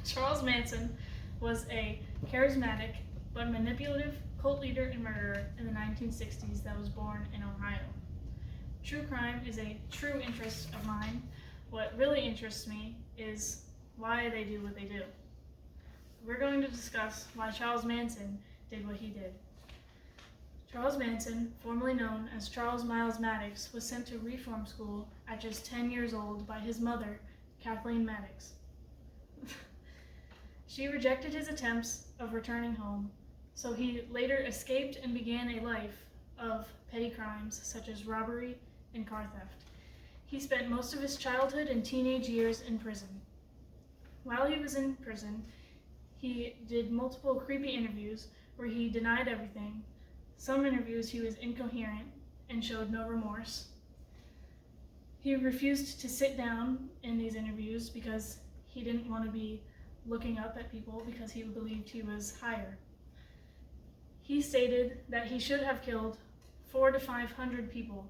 Charles Manson was a charismatic but manipulative cult leader and murderer in the 1960s that was born in Ohio. True crime is a true interest of mine. What really interests me is why they do what they do. We're going to discuss why Charles Manson did what he did. Charles Manson, formerly known as Charles Miles Maddox, was sent to reform school at just 10 years old by his mother, Kathleen Maddox. She rejected his attempts of returning home, so he later escaped and began a life of petty crimes such as robbery and car theft. He spent most of his childhood and teenage years in prison. While he was in prison, he did multiple creepy interviews where he denied everything. Some interviews he was incoherent and showed no remorse. He refused to sit down in these interviews because he didn't want to be looking up at people because he believed he was higher. He stated that he should have killed 400 to 500 people,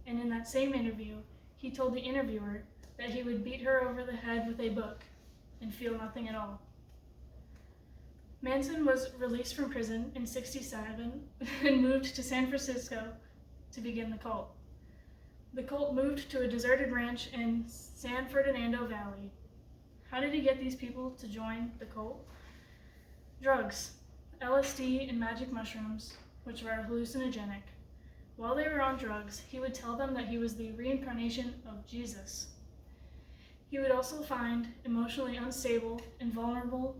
and in that same interview, he told the interviewer that he would beat her over the head with a book and feel nothing at all. Manson was released from prison in '67 and moved to San Francisco to begin the cult. The cult moved to a deserted ranch in San Fernando Valley. How did he get these people to join the cult? Drugs, LSD and magic mushrooms, which were hallucinogenic. While they were on drugs, he would tell them that he was the reincarnation of Jesus. He would also find emotionally unstable and vulnerable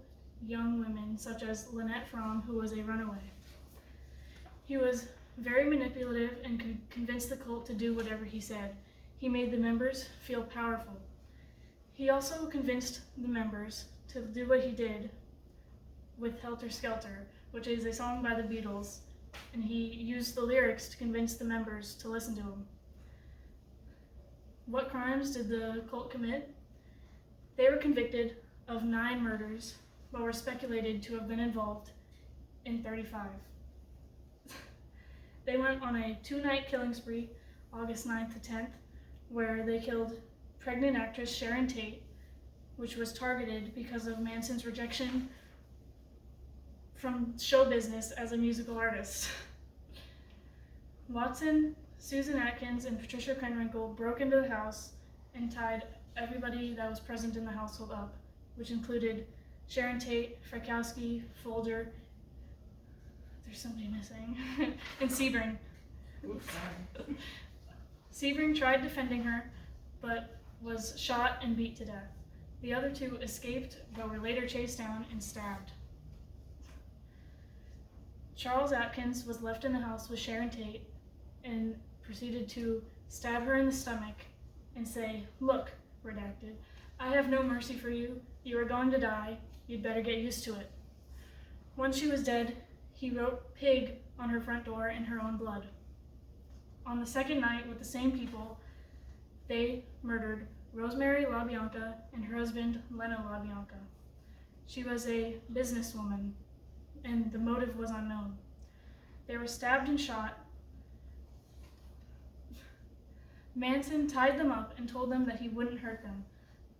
young women, such as Lynette Fromm, who was a runaway. He was very manipulative and could convince the cult to do whatever he said. He made the members feel powerful. He also convinced the members to do what he did with Helter Skelter, which is a song by the Beatles, and he used the lyrics to convince the members to listen to him. What crimes did the cult commit? They were convicted of 9 murders, but were speculated to have been involved in 35. They went on a 2-night killing spree, August 9th to 10th, where they killed pregnant actress Sharon Tate, which was targeted because of Manson's rejection from show business as a musical artist. Watson, Susan Atkins, and Patricia Krenwinkel broke into the house and tied everybody that was present in the household up, which included Sharon Tate, Frykowski, Folger, there's somebody missing, and Sebring. Sebring tried defending her, but was shot and beat to death. The other 2 escaped, but were later chased down and stabbed. Charles Atkins was left in the house with Sharon Tate and proceeded to stab her in the stomach and say, "Look, redacted, I have no mercy for you. You are going to die. You'd better get used to it." Once she was dead, he wrote "pig" on her front door in her own blood. On the second night with the same people, they murdered Rosemary LaBianca and her husband, Leno LaBianca. She was a businesswoman, and the motive was unknown. They were stabbed and shot. Manson tied them up and told them that he wouldn't hurt them,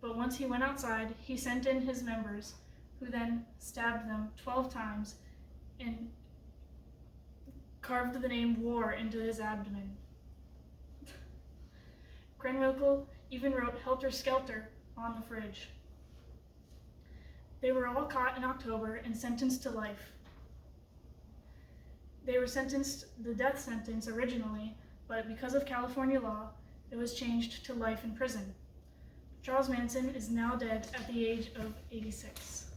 but once he went outside, he sent in his members, who then stabbed them 12 times and carved the name "War" into his abdomen. Krenwinkel even wrote "Helter Skelter" on the fridge. They were all caught in October and sentenced to life. They were sentenced the death sentence originally, but because of California law, it was changed to life in prison. Charles Manson is now dead at the age of 86.